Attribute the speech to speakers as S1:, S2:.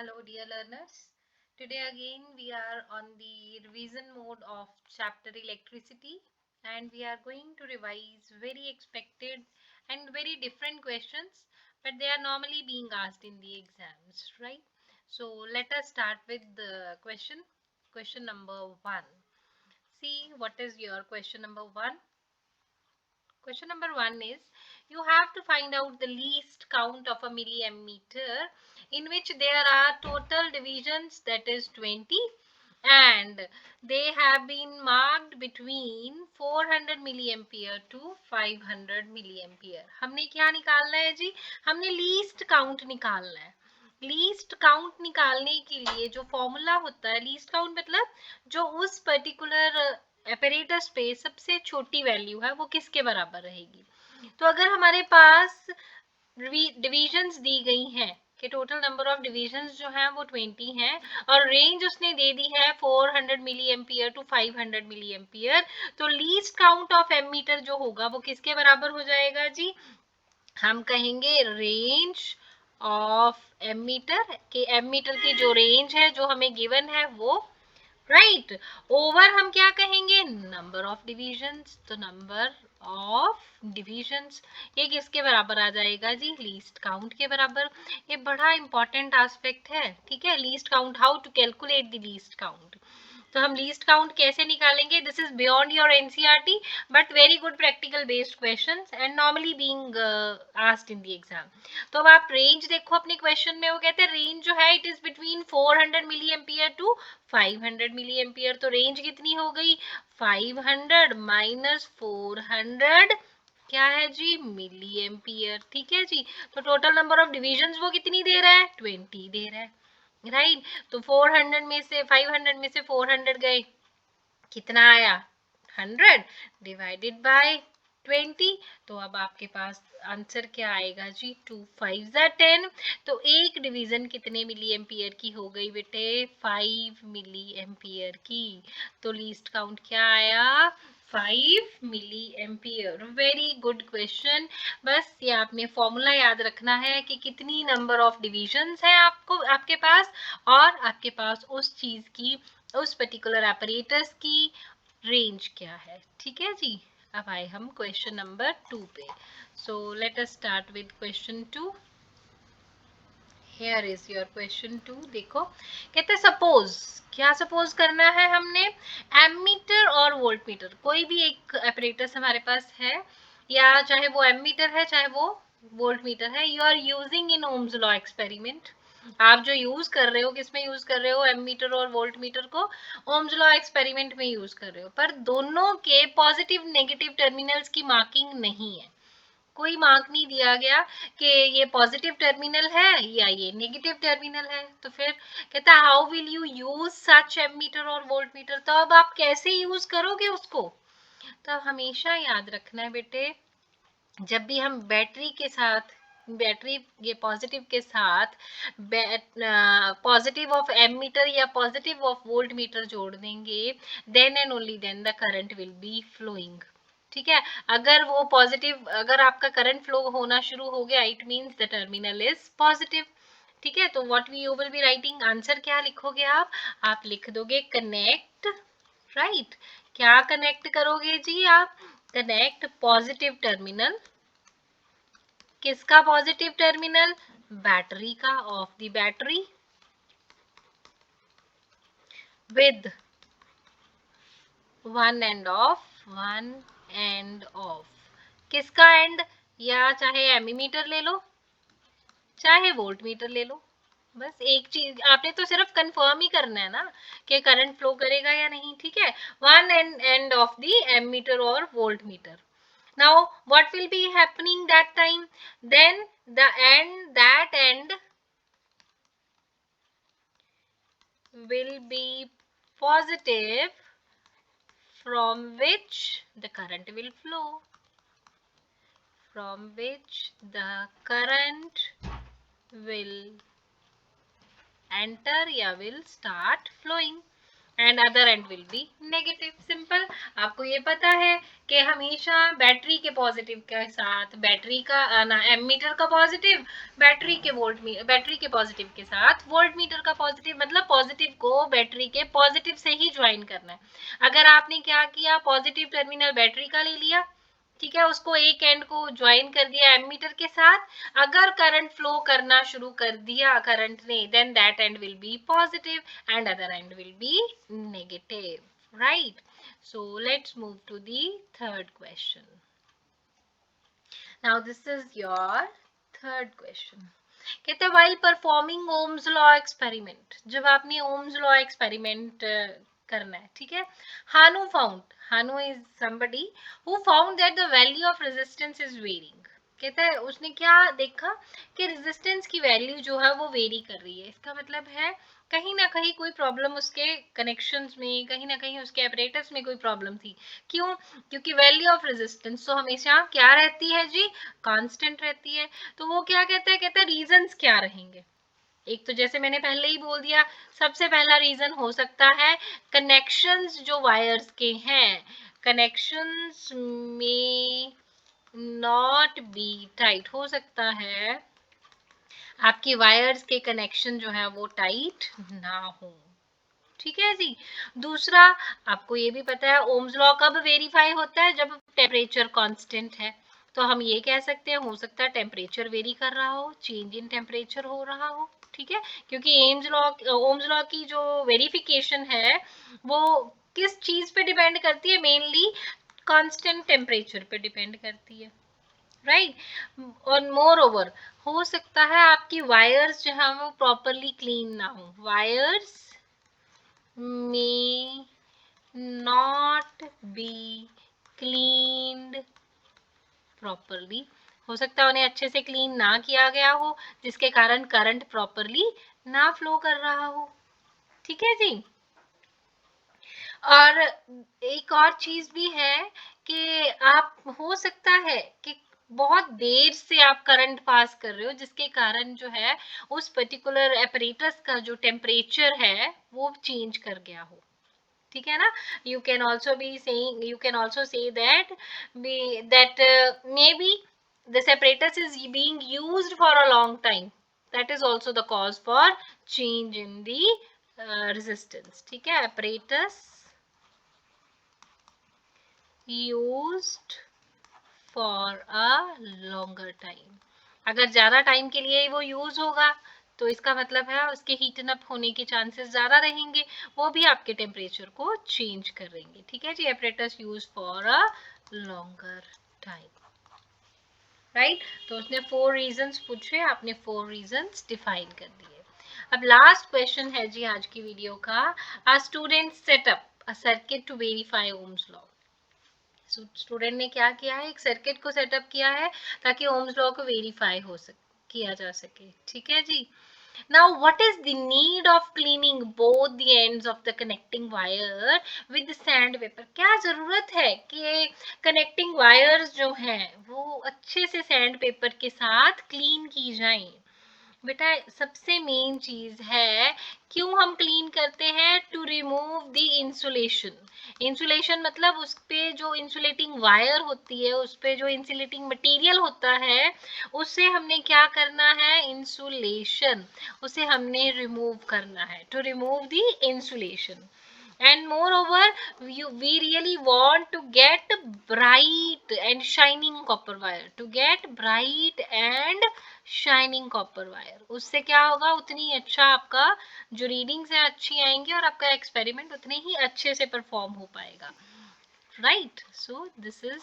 S1: Hello dear learners. Today again we are on the revision mode of chapter electricity and we are going to revise very expected and very different questions, but they are normally being asked in the exams, right? So let us start with the question number 1. See what is your question number 1. Question number 1 is, you have to find out the least count of a milliammeter in which there are total divisions, that is 20, and they have been marked between 400 milliampere to 500 milliampere. हमने क्या निकालना है जी? हमने least count निकालना है. Least count निकालने के लिए जो फॉर्मूला होता है, लीस्ट काउंट मतलब जो उस पर्टिकुलर एपरेटस पे सबसे छोटी वैल्यू है वो किसके बराबर रहेगी. तो अगर हमारे पास डिविजन्स दी गई हैं कि टोटल नंबर ऑफ डिविजन्स जो हैं वो 20 हैं और रेंज उसने दे दी है 400 milli ampere to 500 milli ampere, तो लीस्ट काउंट ऑफ एमीटर जो होगा वो किसके बराबर हो जाएगा जी? हम कहेंगे रेंज ऑफ एमीटर के एमीटर की जो रेंज है जो हमें गिवन है वो, राइट, ओवर हम क्या कहेंगे? Number of divisions. तो नंबर ऑफ डिविजन्स ये किसके बराबर आ जाएगा जी? लीस्ट काउंट के बराबर. ये बड़ा इंपॉर्टेंट एस्पेक्ट है, ठीक है. Least count, how to calculate the least count. तो हम लीस्ट काउंट कैसे निकालेंगे? This is beyond your NCERT but very good practical based questions and normally being asked in the exam. तो अब आप रेंज देखो अपने क्वेश्चन में, वो कहते हैं रेंज जो है it is between 400 milli ampere to 500 milli ampere. तो रेंज कितनी हो गई? 500 माइनस 400 क्या है जी? Milli ampere. ठीक है जी. तो टोटल नंबर ऑफ डिविजन्स वो कितनी दे रहा है? 20 दे रहा है, राइट. तो 400 में से 500 में से 400 गए, कितना आया? 100 डिवाइडेड बाय 20. तो अब आपके पास आंसर क्या आएगा जी? 2 5 10. तो एक डिवीजन कितने मिली एम्पियर की हो गई बेटे? 5 मिली एम्पियर की. तो लीस्ट काउंट क्या आया? 5 milli ampere. Very good question. बस ये आपने फॉर्मूला याद रखना है कि कितनी नंबर ऑफ डिविजन्स है आपको आपके पास और आपके पास उस चीज की, उस पर्टिकुलर apparatus की रेंज क्या है. ठीक है जी. अब आए हम क्वेश्चन नंबर 2 पे. So let us start with question 2. Here is your question 2. देखो, कहते सपोज, क्या सपोज करना है हमने? एमीटर और वोल्टमीटर, कोई भी एक apparatus हमारे पास है, या चाहे वो एमीटर है चाहे वो वोल्टमीटर है, you are using in Ohm's law experiment. आप जो यूज कर रहे हो, किसमें यूज कर रहे हो? एमीटर और वोल्टमीटर को ओम्स लॉ एक्सपेरिमेंट में यूज कर रहे हो, पर दोनों के पॉजिटिव नेगेटिव टर्मिनल्स की मार्किंग नहीं है. कोई मार्क नहीं दिया गया कि ये पॉजिटिव टर्मिनल है या ये नेगेटिव टर्मिनल है. तो फिर कहता है how will you use such ammeter और वोल्टमीटर. तो अब आप कैसे यूज करोगे उसको? तो हमेशा याद रखना है बेटे, जब भी हम बैटरी के साथ, बैटरी ये पॉजिटिव के साथ पॉजिटिव ऑफ एमीटर या पॉजिटिव ऑफ वोल्ट मीटर जोड़ देंगे, then and only then the current will be flowing. ठीक है. अगर वो पॉजिटिव, अगर आपका करंट फ्लो होना शुरू हो गया, it means the terminal is positive. ठीक है. तो what we you will be writing, answer क्या लिखोगे आप लिख दोगे कनेक्ट, राइट. क्या कनेक्ट करोगे जी आप? Connect positive terminal. किसका पॉजिटिव टर्मिनल? बैटरी का, of the battery, with one end of, one end of. किसका एंड? या चाहे एमीमीटर ले लो चाहे वोल्ट मीटर ले लो. बस एक चीज आपने तो सिर्फ कंफर्म ही करना है ना कि करंट फ्लो करेगा या नहीं. ठीक है. One end of the ammeter और voltmeter. Now what will be happening that time? Then the end, that end will be positive from which the current will flow, from which the current will enter या will start flowing. And other end will be negative. Simple. आपको ये पता है कि हमेशा battery के positive के साथ बैटरी का एमीटर का पॉजिटिव, बैटरी के पॉजिटिव के साथ वोल्ट मीटर का पॉजिटिव, मतलब पॉजिटिव को बैटरी के पॉजिटिव से ही ज्वाइन करना है। अगर आपने क्या किया, पॉजिटिव टर्मिनल बैटरी का ले लिया, ठीक है, उसको एक एंड को ज्वाइन कर दिया एमीटर के साथ, अगर करंट फ्लो करना शुरू कर दिया करंट ने, then that end will be positive end other end will be negative, right. So let's move to the third question. Now this is your third question. कहते हैं while performing Ohm's law experiment, जब आपने Ohm's law experiment करना है, ठीक है, Hanu is somebody who found that the value of resistance is varying। कहता है उसने क्या देखा कि रेजिस्टेंस की वैल्यू जो है वो वेरी कर रही है। इसका मतलब है कहीं ना कहीं कोई प्रॉब्लम उसके कनेक्शंस में, कहीं ना कहीं उसके ऑपरेटर्स में कोई प्रॉब्लम थी। क्यों? क्योंकि वैल्यू ऑफ रेजिस्टेंस तो हमेशा क्या रहती है जी, कांस्टेंट रहती है। तो वो क्या कहता है, कहता है रीजंस क्या रहेंगे। एक तो जैसे मैंने पहले ही बोल दिया, सबसे पहला रीजन हो सकता है कनेक्शंस जो वायर्स के हैं, कनेक्शंस में नॉट बी टाइट, हो सकता है आपके वायर्स के कनेक्शन जो है वो टाइट ना हो, ठीक है जी। दूसरा, आपको ये भी पता है ओम्स लॉ कब वेरीफाई होता है, जब टेम्परेचर कांस्टेंट है। तो हम ये कह सकते हैं हो सकता है टेम्परेचर वेरी कर रहा हो, चेंज इन टेम्परेचर हो रहा हो, ठीक है, क्योंकि ओम्स लॉ की जो वेरिफिकेशन है वो किस चीज पे डिपेंड करती है, मेनली कांस्टेंट टेम्परेचर पे डिपेंड करती है, राइट। और मोर ओवर हो सकता है आपकी वायर्स जो है वो प्रॉपरली क्लीन ना हो, wires may not be cleaned properly, हो सकता है उन्हें अच्छे से क्लीन ना किया गया हो, जिसके कारण करंट प्रॉपरली ना फ्लो कर रहा हो, ठीक है जी। और एक और चीज भी है कि आप हो सकता है कि बहुत देर से आप करंट पास कर रहे हो, जिसके कारण जो है उस पर्टिकुलर एपरेटस का जो टेम्परेचर है वो चेंज कर गया हो, ठीक है ना। You can also be saying, you can also say that may be this apparatus is being used for a long time, that is also the cause for change in the resistance, ठीक है। apparatus used for a longer time, अगर ज्यादा time के लिए वो use होगा तो इसका मतलब है उसके हीटन अप होने के चांसेस ज्यादा रहेंगे, वो भी आपके टेम्परेचर को चेंज करेंगे, ठीक है जी। apparatus use for a longer time, right. तो उसने 4 रीजंस पूछे, आपने 4 रीजंस डिफाइन कर दिए। अब लास्ट क्वेश्चन है जी आज की वीडियो का, a student set up a circuit to verify Ohm's law. Student ने क्या किया है, एक सर्किट को सेटअप किया है ताकि ओम्स लॉ को वेरीफाई हो सके, किया जा सके, ठीक है जी। Now, what is the need of cleaning both the ends of the connecting wire with sandpaper? क्या जरूरत है कि कनेक्टिंग वायर्स जो हैं वो अच्छे से सैंड पेपर के साथ क्लीन की जाएं? बेटा सबसे मेन चीज है, क्यों हम क्लीन करते हैं, to remove the insulation. Insulation मतलब उस पे जो इंसुलेटिंग वायर होती है, उस पे जो इंसुलेटिंग मटेरियल होता है, उससे हमने क्या करना है, इंसुलेशन, उसे हमने रिमूव करना है, to remove the insulation. And moreover, we really want to get bright and shining copper wire, to get bright and shining copper wire, उससे क्या होगा, उतनी अच्छा आपका जो रीडिंग्स है अच्छी आएंगी और आपका एक्सपेरिमेंट उतने ही अच्छे से परफॉर्म हो पाएगा, राइट। So this is